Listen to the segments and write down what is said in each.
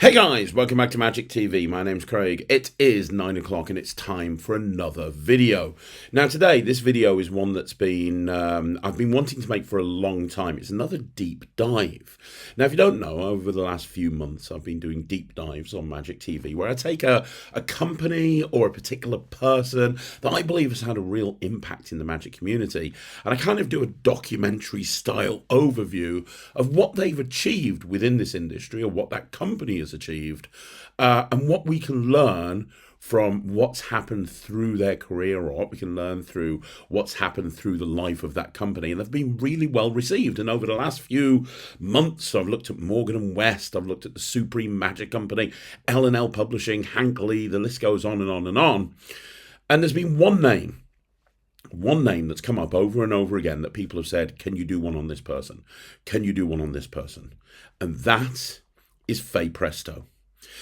Hey guys, welcome back to Magic TV. My name's Craig. It is 9 o'clock and it's time for another video. Now today, this video is one that's I've been wanting to make for a long time. It's another deep dive. Now if you don't know, over the last few months, I've been doing deep dives on Magic TV where I take a company or a particular person that I believe has had a real impact in the Magic community. And I kind of do a documentary style overview of what they've achieved within this industry or what that company has achieved, and what we can learn from what's happened through their career or what we can learn through what's happened through the life of that company. And they've been really well received. And over the last few months, I've looked at Morgan and West, I've looked at the Supreme Magic Company, L&L Publishing, Hankley, the list goes on and on and on. And there's been one name that's come up over and over again that people have said, can you do one on this person? Can you do one on this person? And that is Fay Presto.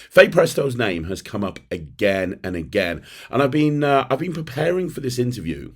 Fay Presto's name has come up again and again, and I've been preparing for this interview.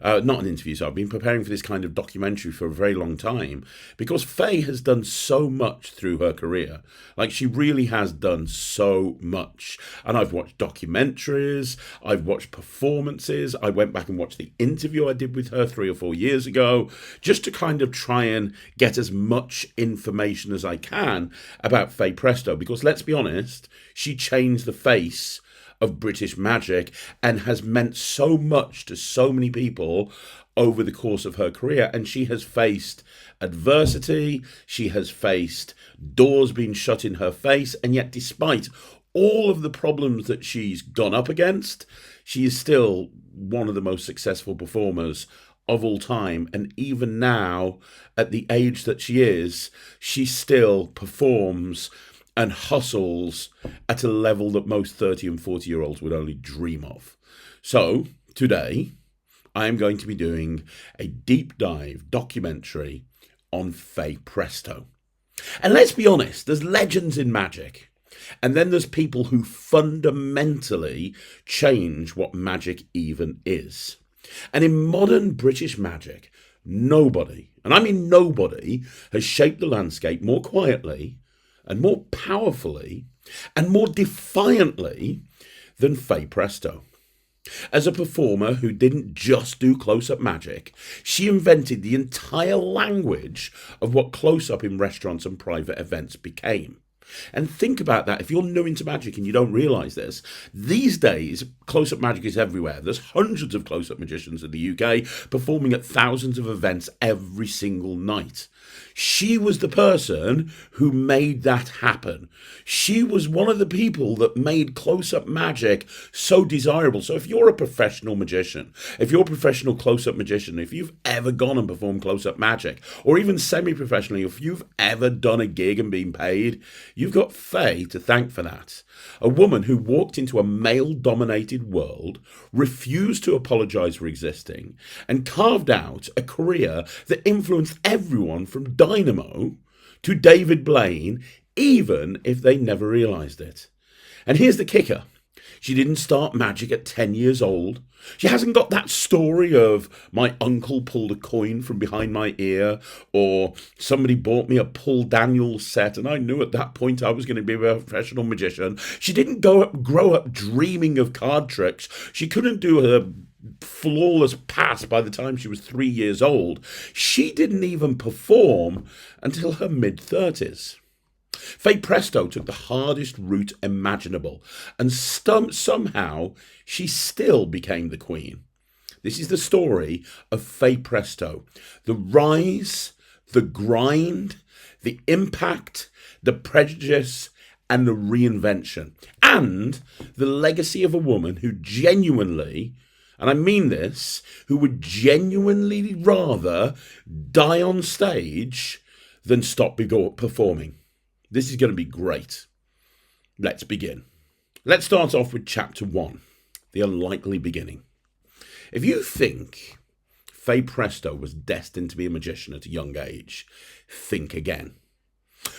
Not an interview, so I've been preparing for this kind of documentary for a very long time because Fay has done so much through her career. Like, she really has done so much. And I've watched documentaries, I've watched performances, I went back and watched the interview I did with her 3 or 4 years ago, just to kind of try and get as much information as I can about Fay Presto, because let's be honest, she changed the face of British magic and has meant so much to so many people over the course of her career. And she has faced adversity, she has faced doors being shut in her face, and yet despite all of the problems that she's gone up against, she is still one of the most successful performers of all time. And even now, at the age that she is, she still performs and hustles at a level that most 30 and 40-year-olds would only dream of. So, today, I am going to be doing a deep dive documentary on Fay Presto. And let's be honest, there's legends in magic, and then there's people who fundamentally change what magic even is. And in modern British magic, nobody, and I mean nobody, has shaped the landscape more quietly and more powerfully and more defiantly than Fay Presto. As a performer who didn't just do close-up magic, she invented the entire language of what close-up in restaurants and private events became. And think about that. If you're new into magic and you don't realise this, these days, close-up magic is everywhere. There's hundreds of close-up magicians in the UK performing at thousands of events every single night. She was the person who made that happen. She was one of the people that made close-up magic so desirable. So if you're a professional magician, if you're a professional close-up magician, if you've ever gone and performed close-up magic, or even semi-professionally, if you've ever done a gig and been paid, you've got Fay to thank for that. A woman who walked into a male-dominated world, refused to apologise for existing, and carved out a career that influenced everyone from Dynamo to David Blaine, even if they never realised it. And here's the kicker. She didn't start magic at 10 years old. She hasn't got that story of my uncle pulled a coin from behind my ear, or somebody bought me a Paul Daniels set and I knew at that point I was going to be a professional magician. She didn't grow up dreaming of card tricks. She couldn't do her flawless pass by the time she was 3 years old. She didn't even perform until her mid-30s. Fay Presto took the hardest route imaginable, and somehow she still became the queen. This is the story of Fay Presto. The rise, the grind, the impact, the prejudice, and the reinvention. And the legacy of a woman who genuinely, and I mean this, who would genuinely rather die on stage than stop performing. This is going to be great. Let's begin. Let's start off with chapter 1, the unlikely beginning. If you think Fay Presto was destined to be a magician at a young age, think again.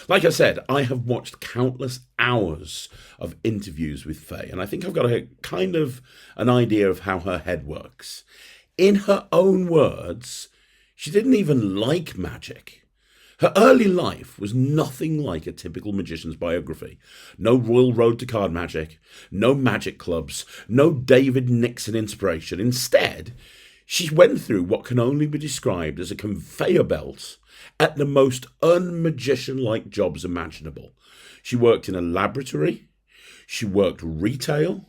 Like I said, I have watched countless hours of interviews with Fay, and I think I've got a kind of an idea of how her head works. In her own words, she didn't even like magic. Her early life was nothing like a typical magician's biography. No royal road to card magic, no magic clubs, no David Nixon inspiration. Instead, she went through what can only be described as a conveyor belt at the most un-magician-like jobs imaginable. She worked in a laboratory, she worked retail,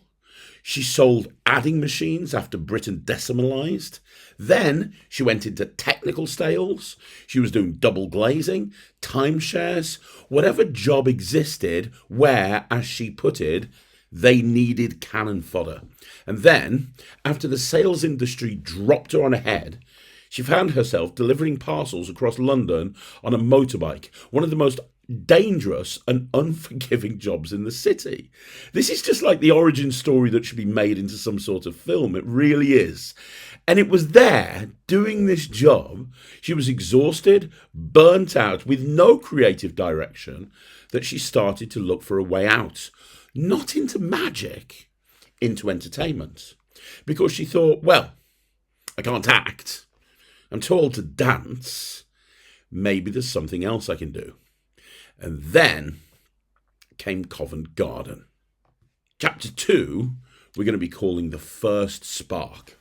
she sold adding machines after Britain decimalised. Then she went into technical sales. She was doing double glazing, timeshares, whatever job existed where, as she put it, they needed cannon fodder. And then, after the sales industry dropped her on her head, she found herself delivering parcels across London on a motorbike, one of the most dangerous and unforgiving jobs in the city. This is just like the origin story that should be made into some sort of film. It really is. And it was there, doing this job, she was exhausted, burnt out, with no creative direction, that she started to look for a way out. Not into magic, into entertainment. Because she thought, well, I can't act. I'm told to dance. Maybe there's something else I can do. And then came Covent Garden. Chapter 2, we're going to be calling The First Spark.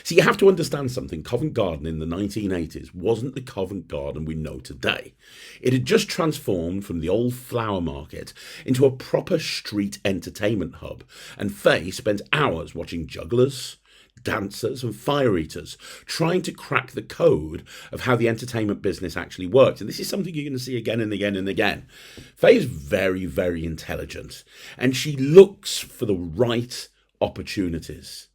So you have to understand something. Covent Garden in the 1980s wasn't the Covent Garden we know today. It had just transformed from the old flower market into a proper street entertainment hub. And Fay spent hours watching jugglers, dancers and fire eaters trying to crack the code of how the entertainment business actually worked. And this is something you're going to see again and again and again. Faye is very, very intelligent, and she looks for the right opportunities.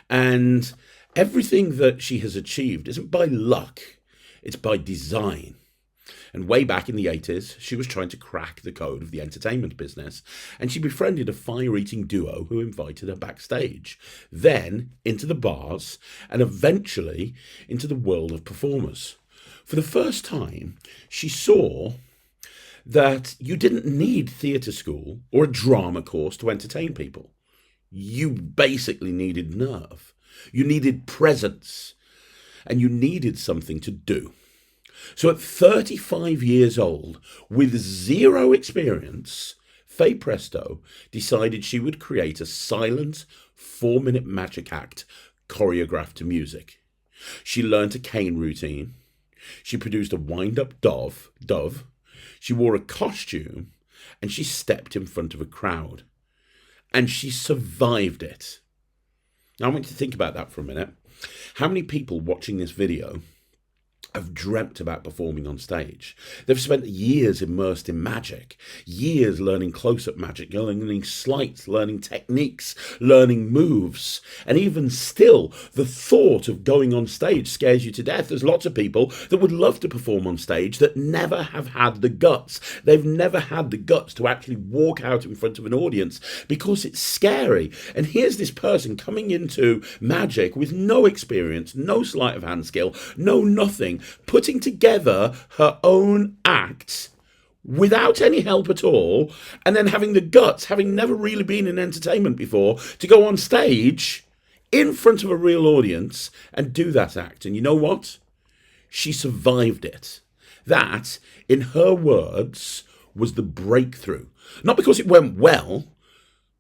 And everything that she has achieved isn't by luck, it's by design. And way back in the 80s, she was trying to crack the code of the entertainment business, and she befriended a fire-eating duo who invited her backstage, then into the bars, and eventually into the world of performers. For the first time, she saw that you didn't need theatre school or a drama course to entertain people. You basically needed nerve. You needed presence, and you needed something to do. So at 35 years old, with zero experience, Fay Presto decided she would create a silent 4-minute magic act choreographed to music. She learned a cane routine. She produced a wind-up dove. She wore a costume, and she stepped in front of a crowd. And she survived it. Now, I want you to think about that for a minute. How many people watching this video have dreamt about performing on stage? They've spent years immersed in magic, years learning close-up magic, learning sleights, learning techniques, learning moves, and even still, the thought of going on stage scares you to death. There's lots of people that would love to perform on stage that never have had the guts. They've never had the guts to actually walk out in front of an audience because it's scary. And here's this person coming into magic with no experience, no sleight of hand skill, no nothing, putting together her own act without any help at all, and then having the guts, having never really been in entertainment before, to go on stage in front of a real audience and do that act. And you know what? She survived it. That, in her words, was the breakthrough. Not because it went well,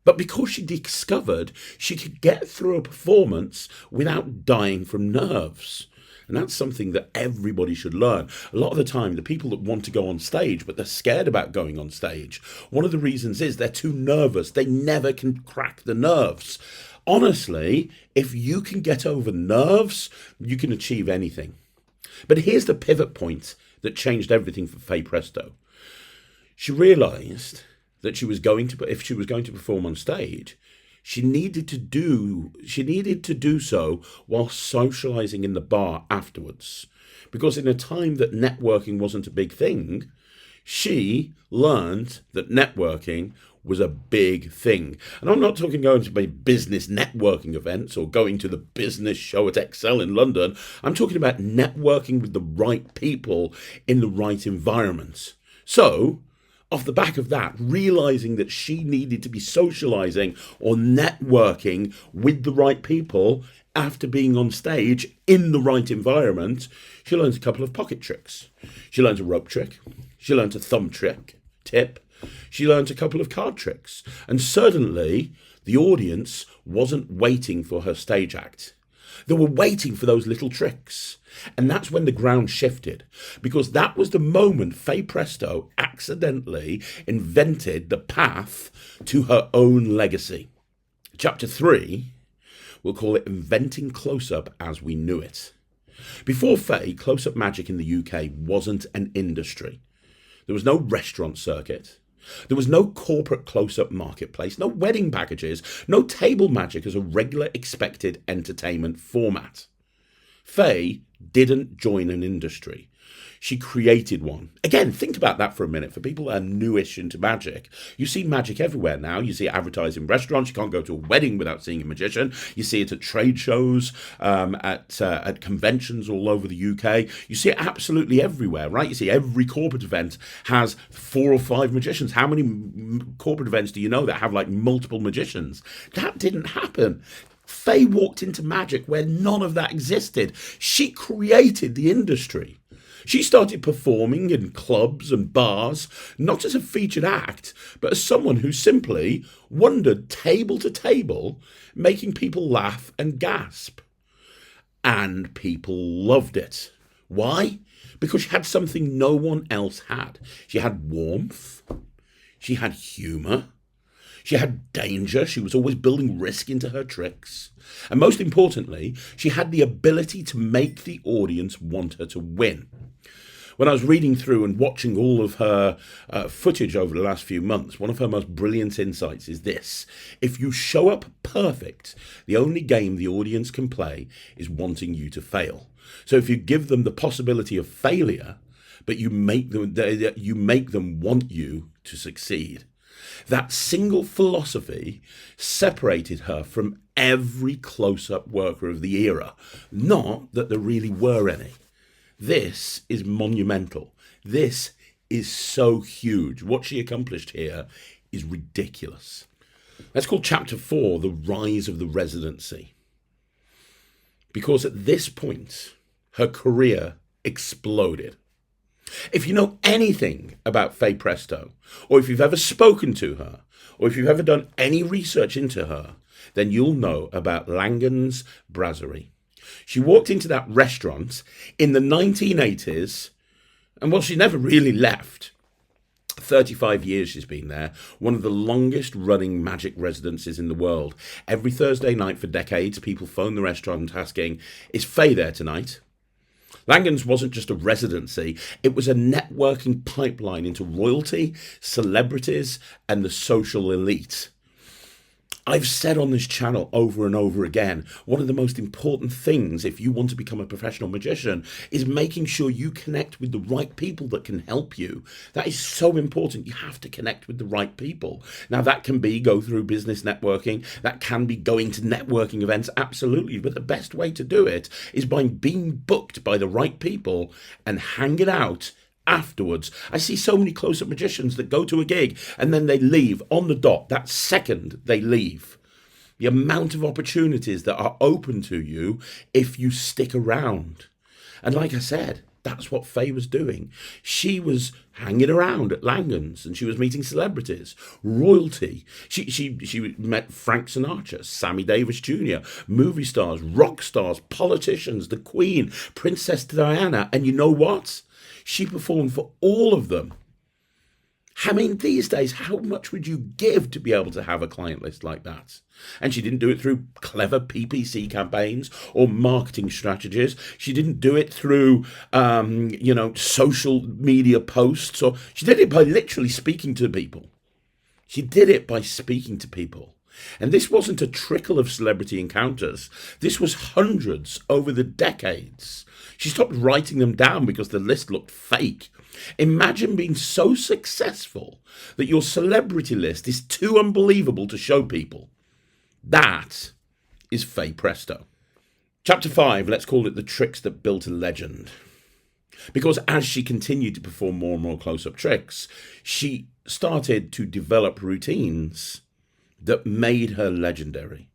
but because she discovered she could get through a performance without dying from nerves. And that's something that everybody should learn. A lot of the time, the people that want to go on stage, but they're scared about going on stage, one of the reasons is they're too nervous. They never can crack the nerves. Honestly, if you can get over nerves, you can achieve anything. But here's the pivot point that changed everything for Fay Presto. She realised that if she was going to perform on stage, she needed to do so while socialising in the bar afterwards. Because in a time that networking wasn't a big thing, she learned that networking was a big thing. And I'm not talking going to business networking events or going to the business show at Excel in London. I'm talking about networking with the right people in the right environment. So, off the back of that, realising that she needed to be socialising or networking with the right people after being on stage in the right environment, she learns a couple of pocket tricks. She learns a rope trick. She learns a thumb tip. She learns a couple of card tricks. And suddenly, the audience wasn't waiting for her stage act. They were waiting for those little tricks. And that's when the ground shifted, because that was the moment Fay Presto accidentally invented the path to her own legacy. Chapter 3, we'll call it Inventing Close-Up as We Knew It. Before Fay, close-up magic in the UK wasn't an industry. There was no restaurant circuit. There was no corporate close-up marketplace, no wedding packages, no table magic as a regular expected entertainment format. Fay didn't join an industry. She created one. Again, think about that for a minute. For people that are newish into magic, you see magic everywhere now. You see it advertised in restaurants. You can't go to a wedding without seeing a magician. You see it at trade shows, at conventions all over the UK. You see it absolutely everywhere, right? You see every corporate event has 4 or 5 magicians. How many corporate events do you know that have like multiple magicians? That didn't happen. Fay walked into magic where none of that existed. She created the industry. She started performing in clubs and bars, not as a featured act, but as someone who simply wandered table to table, making people laugh and gasp. And people loved it. Why? Because she had something no one else had. She had warmth. She had humour. She had danger. She was always building risk into her tricks. And most importantly, she had the ability to make the audience want her to win. When I was reading through and watching all of her footage over the last few months, one of her most brilliant insights is this. If you show up perfect, the only game the audience can play is wanting you to fail. So if you give them the possibility of failure, but you make them want you to succeed. That single philosophy separated her from every close-up worker of the era. Not that there really were any. This is monumental. This is so huge. What she accomplished here is ridiculous. Let's call chapter 4 the rise of the residency. Because at this point, her career exploded. If you know anything about Fay Presto, or if you've ever spoken to her, or if you've ever done any research into her, then you'll know about Langan's Brasserie. She walked into that restaurant in the 1980s, and well, she never really left. 35 years she's been there, one of the longest running magic residencies in the world. Every Thursday night for decades, people phone the restaurant asking, is Fay there tonight? Langan's wasn't just a residency, it was a networking pipeline into royalty, celebrities, and the social elite. I've said on this channel over and over again, one of the most important things if you want to become a professional magician is making sure you connect with the right people that can help you. That is so important. You have to connect with the right people. Now that can be go through business networking, that can be going to networking events, absolutely. But the best way to do it is by being booked by the right people and hanging out afterwards. I see so many close-up magicians that go to a gig and then they leave on the dot. That second they leave. The amount of opportunities that are open to you if you stick around. And like I said, that's what Fay was doing. She was hanging around at Langan's and she was meeting celebrities, royalty. She met Frank Sinatra, Sammy Davis Jr., movie stars, rock stars, politicians, the Queen, Princess Diana. And you know what? She performed for all of them. I mean, these days, how much would you give to be able to have a client list like that? And she didn't do it through clever PPC campaigns or marketing strategies. She didn't do it through, social media posts. Or she did it by literally speaking to people. She did it by speaking to people. And this wasn't a trickle of celebrity encounters. This was hundreds over the decades. She stopped writing them down because the list looked fake. Imagine being so successful that your celebrity list is too unbelievable to show people. That is Fay Presto. Chapter 5, let's call it the tricks that built a legend. Because as she continued to perform more and more close-up tricks, she started to develop routines that made her legendary.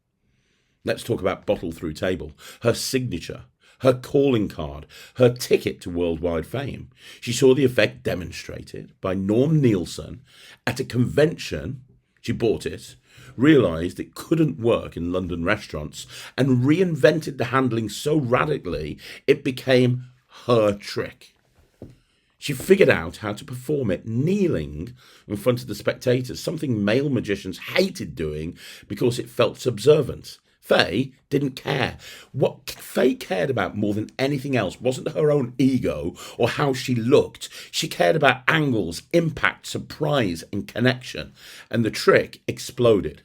Let's talk about Bottle Through Table, her signature, her calling card, her ticket to worldwide fame. She saw the effect demonstrated by Norm Nielsen at a convention. She bought it, realised it couldn't work in London restaurants, and reinvented the handling so radically it became her trick. She figured out how to perform it kneeling in front of the spectators, something male magicians hated doing because it felt subservient. Fay didn't care. What Fay cared about more than anything else wasn't her own ego or how she looked. She cared about angles, impact, surprise, and connection. And the trick exploded.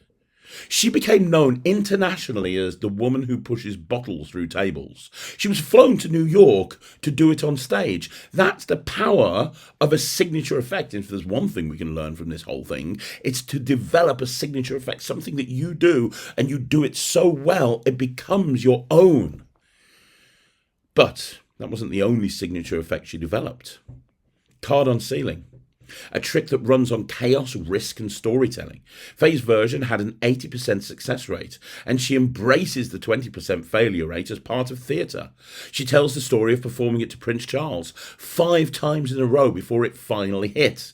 She became known internationally as the woman who pushes bottles through tables. She was flown to New York to do it on stage. That's the power of a signature effect. And if there's one thing we can learn from this whole thing, it's to develop a signature effect, something that you do, and you do it so well, it becomes your own. But that wasn't the only signature effect she developed. Card on ceiling. A trick that runs on chaos, risk, and storytelling. Fay's version had an 80% success rate, and she embraces the 20% failure rate as part of theatre. She tells the story of performing it to Prince Charles 5 times in a row before it finally hit.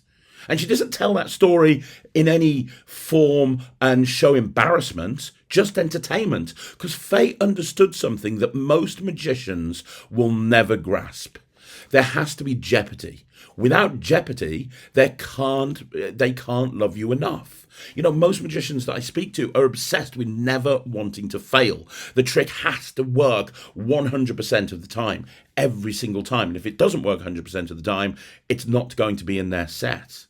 And she doesn't tell that story in any form and show embarrassment, just entertainment, because Fay understood something that most magicians will never grasp. There has to be jeopardy. Without jeopardy, they can't love you enough. You know, most magicians that I speak to are obsessed with never wanting to fail. The trick has to work 100% of the time, every single time. And if it doesn't work 100% of the time, it's not going to be in their set.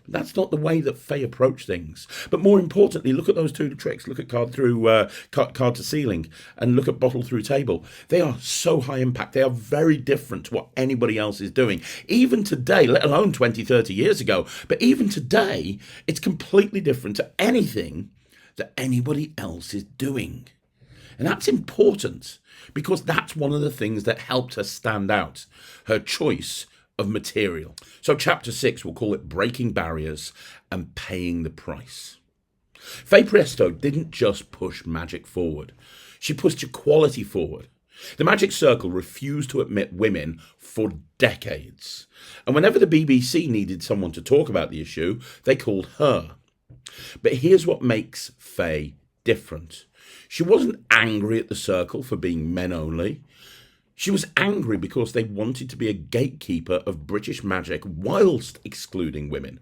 That's not the way that Fay approached things. But more importantly, look at those 2 tricks. Look at card to ceiling, and look at bottle through table. They are so high impact. They are very different to what anybody else is doing. Even today, let alone 20, 30 years ago, but even today, it's completely different to anything that anybody else is doing. And that's important because that's one of the things that helped her stand out. Her choice of material. So chapter 6, we'll call it Breaking Barriers and Paying the Price. Fay Presto didn't just push magic forward. She pushed equality forward. The Magic Circle refused to admit women for decades. And whenever the BBC needed someone to talk about the issue, they called her. But here's what makes Fay different. She wasn't angry at the circle for being men only. She was angry because they wanted to be a gatekeeper of British magic whilst excluding women.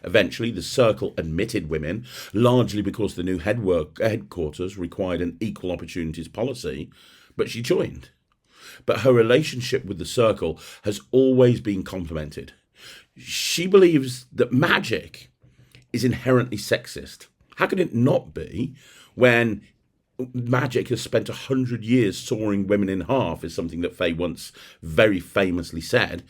Eventually, the circle admitted women, largely because the new headquarters required an equal opportunities policy, but she joined. But her relationship with the circle has always been complimented. She believes that magic is inherently sexist. How can it not be when magic has spent 100 years sawing women in half, is something that Fay once very famously said.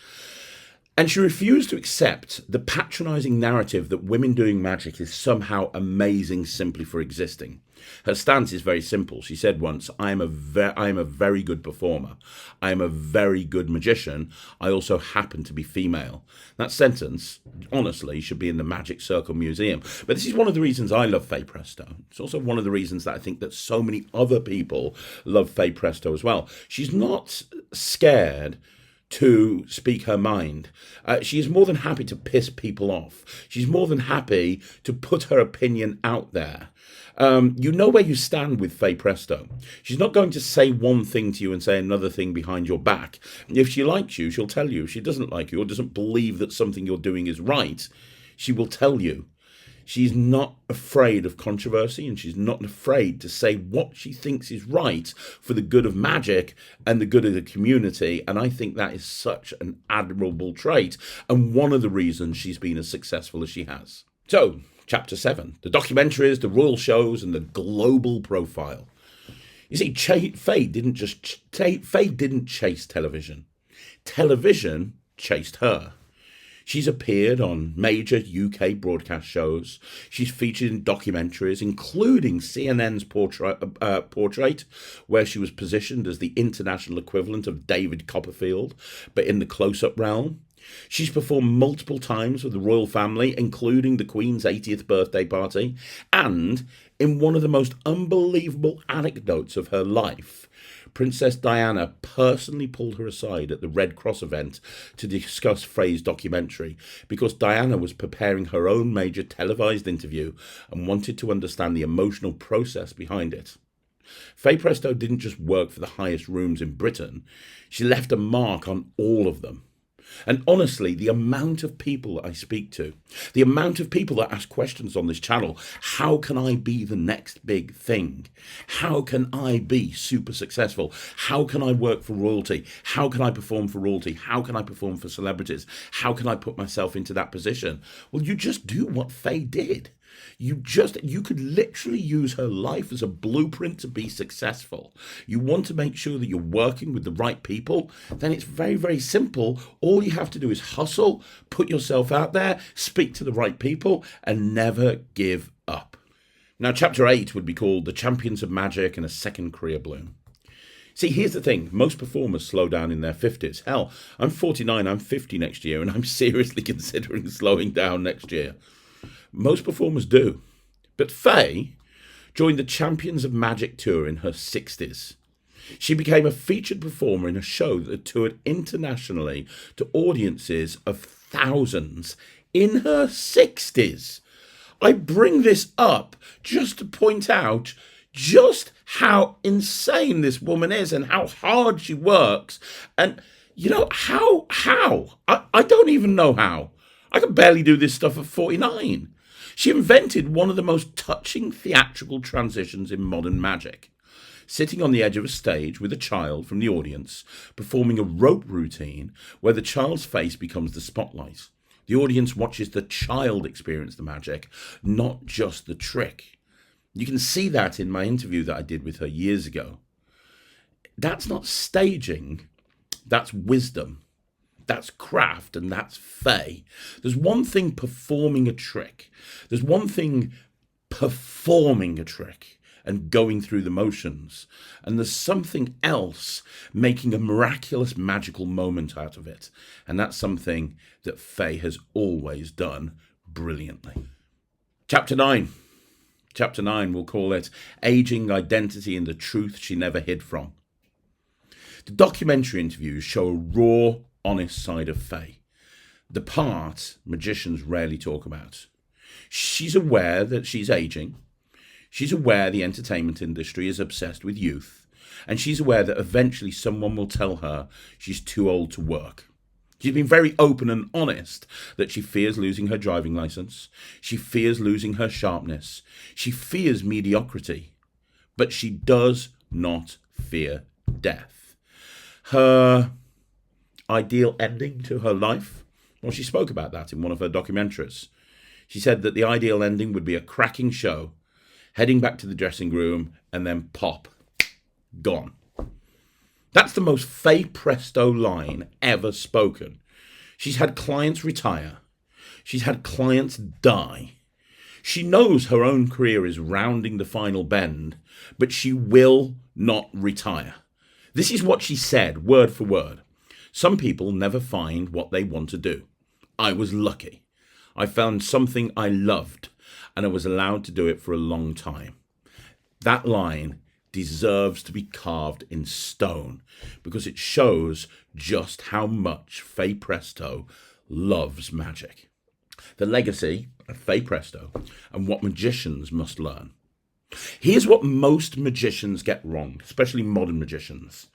And she refused to accept the patronising narrative that women doing magic is somehow amazing simply for existing. Her stance is very simple. She said once, I am a very good performer. I am a very good magician. I also happen to be female. That sentence, honestly, should be in the Magic Circle Museum. But this is one of the reasons I love Fay Presto. It's also one of the reasons that I think that so many other people love Fay Presto as well. She's not scared to speak her mind. She is more than happy to piss people off. She's more than happy to put her opinion out there. You know where you stand with Fay Presto. She's not going to say one thing to you and say another thing behind your back. If she likes you, she'll tell you. If she doesn't like you or doesn't believe that something you're doing is right, she will tell you. She's not afraid of controversy, and she's not afraid to say what she thinks is right for the good of magic and the good of the community. And I think that is such an admirable trait, and one of the reasons she's been as successful as she has. So, Chapter 7, the documentaries, the royal shows, and the global profile. You see, Fay didn't chase television. Television chased her. She's appeared on major UK broadcast shows. She's featured in documentaries, including CNN's Portrait, where she was positioned as the international equivalent of David Copperfield, but in the close-up realm. She's performed multiple times with the royal family, including the Queen's 80th birthday party, and in one of the most unbelievable anecdotes of her life, Princess Diana personally pulled her aside at the Red Cross event to discuss Fay's documentary because Diana was preparing her own major televised interview and wanted to understand the emotional process behind it. Fay Presto didn't just work for the highest rooms in Britain, she left a mark on all of them. And honestly, the amount of people that I speak to, the amount of people that ask questions on this channel, how can I be the next big thing? How can I be super successful? How can I work for royalty? How can I perform for royalty? How can I perform for celebrities? How can I put myself into that position? Well, you just do what Fay did. You could literally use her life as a blueprint to be successful. You want to make sure that you're working with the right people, then it's very, very simple. All you have to do is hustle, put yourself out there, speak to the right people, and never give up. Now, chapter 8 would be called The Champions of Magic and a Second Career Bloom. See, here's the thing. Most performers slow down in their 50s. Hell, I'm 49, I'm 50 next year, and I'm seriously considering slowing down next year. Most performers do. But Fay joined the Champions of Magic tour in her 60s. She became a featured performer in a show that toured internationally to audiences of thousands in her 60s. I bring this up just to point out just how insane this woman is and how hard she works. And, you know, how? I don't even know how. I could barely do this stuff at 49. She invented one of the most touching theatrical transitions in modern magic. Sitting on the edge of a stage with a child from the audience, performing a rope routine where the child's face becomes the spotlight. The audience watches the child experience the magic, not just the trick. You can see that in my interview that I did with her years ago. That's not staging, that's wisdom. That's craft, and that's Fay. There's one thing performing a trick. There's one thing performing a trick and going through the motions. And there's something else making a miraculous magical moment out of it. And that's something that Fay has always done brilliantly. Chapter 9. Chapter 9, we'll call it Aging, Identity, and the Truth She Never Hid From. The documentary interviews show a raw, honest side of Fay, the part magicians rarely talk about. She's aware that she's aging. She's aware the entertainment industry is obsessed with youth. And she's aware that eventually someone will tell her she's too old to work. She's been very open and honest that she fears losing her driving license. She fears losing her sharpness. She fears mediocrity. But she does not fear death. Her ideal ending to her life? Well, she spoke about that in one of her documentaries. She said that the ideal ending would be a cracking show, heading back to the dressing room, and then pop, gone. That's the most Fay Presto line ever spoken. She's had clients retire. She's had clients die. She knows her own career is rounding the final bend, but she will not retire. This is what she said, word for word. Some people never find what they want to do. I was lucky. I found something I loved, and I was allowed to do it for a long time. That line deserves to be carved in stone because it shows just how much Fay Presto loves magic. The legacy of Fay Presto and what magicians must learn. Here's what most magicians get wrong, especially modern magicians.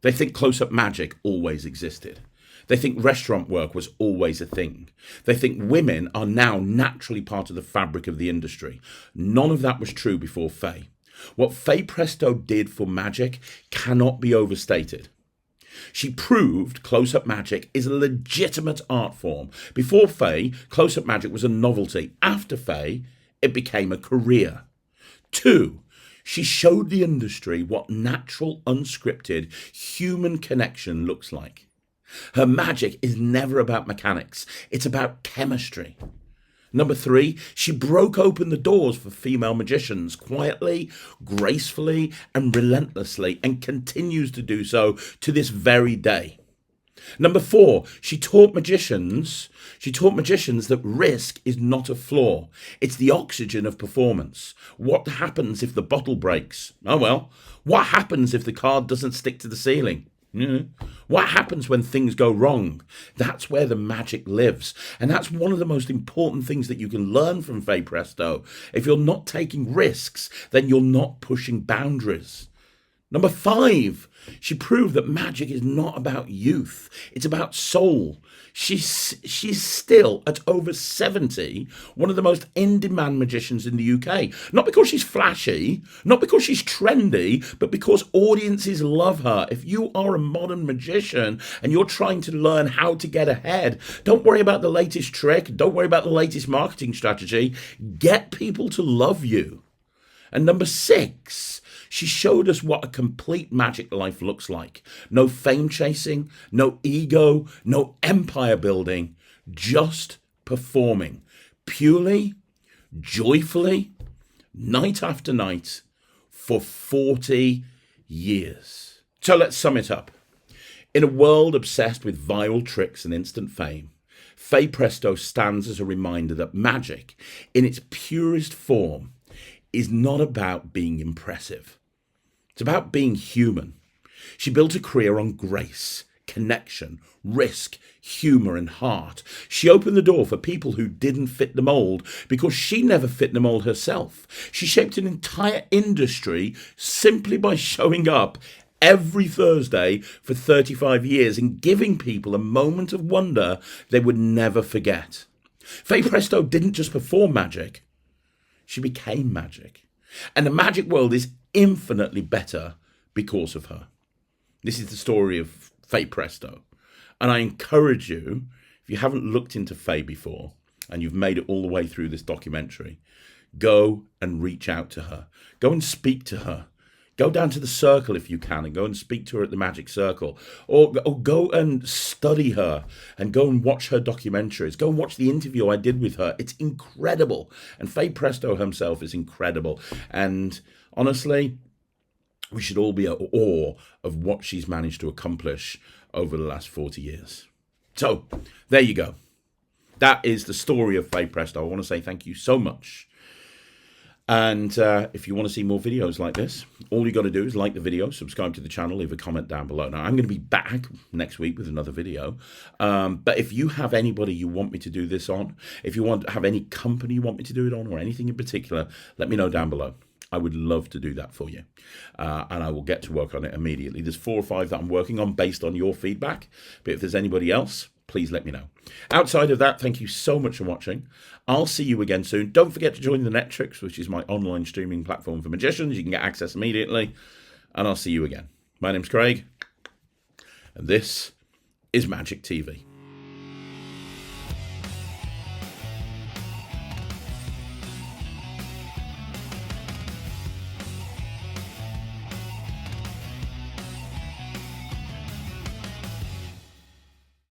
They think close-up magic always existed. They think restaurant work was always a thing. They think women are now naturally part of the fabric of the industry. None of that was true before Fay. What Fay Presto did for magic cannot be overstated. She proved close-up magic is a legitimate art form. Before Fay, close-up magic was a novelty. After Fay, it became a career. 2, she showed the industry what natural, unscripted, human connection looks like. Her magic is never about mechanics. It's about chemistry. Number 3, she broke open the doors for female magicians quietly, gracefully, and relentlessly, and continues to do so to this very day. Number 4, she taught magicians that risk is not a flaw. It's the oxygen of performance. What happens if the bottle breaks? Oh well. What happens if the card doesn't stick to the ceiling? What happens when things go wrong? That's where the magic lives. And that's one of the most important things that you can learn from Fay Presto. If you're not taking risks, then you're not pushing boundaries. Number 5, she proved that magic is not about youth. It's about soul. She's still, at over 70, one of the most in-demand magicians in the UK. Not because she's flashy, not because she's trendy, but because audiences love her. If you are a modern magician and you're trying to learn how to get ahead, don't worry about the latest trick. Don't worry about the latest marketing strategy. Get people to love you. And number 6, she showed us what a complete magic life looks like. No fame chasing, no ego, no empire building, just performing purely, joyfully, night after night for 40 years. So let's sum it up. In a world obsessed with viral tricks and instant fame, Fay Presto stands as a reminder that magic, in its purest form, is not about being impressive. It's about being human. She built a career on grace, connection, risk, humour and heart. She opened the door for people who didn't fit the mould because she never fit the mould herself. She shaped an entire industry simply by showing up every Thursday for 35 years and giving people a moment of wonder they would never forget. Fay Presto didn't just perform magic, she became magic. And the magic world is infinitely better because of her. This is the story of Fay Presto. And I encourage you, if you haven't looked into Fay before and you've made it all the way through this documentary, go and reach out to her. Go and speak to her. Go down to the circle if you can and go and speak to her at the Magic Circle. Or go and study her and go and watch her documentaries. Go and watch the interview I did with her. It's incredible. And Fay Presto herself is incredible. And honestly, we should all be at awe of what she's managed to accomplish over the last 40 years. So, there you go. That is the story of Fay Presto. I want to say thank you so much. And if you want to see more videos like this, all you got to do is like the video, subscribe to the channel, leave a comment down below. Now, I'm going to be back next week with another video. But if you have anybody you want me to do this on, if you want to have any company you want me to do it on or anything in particular, let me know down below. I would love to do that for you. And I will get to work on it immediately. There's 4 or 5 that I'm working on based on your feedback. But if there's anybody else, please let me know. Outside of that, thank you so much for watching. I'll see you again soon. Don't forget to join the Netrix, which is my online streaming platform for magicians. You can get access immediately. And I'll see you again. My name's Craig. And this is Magic TV.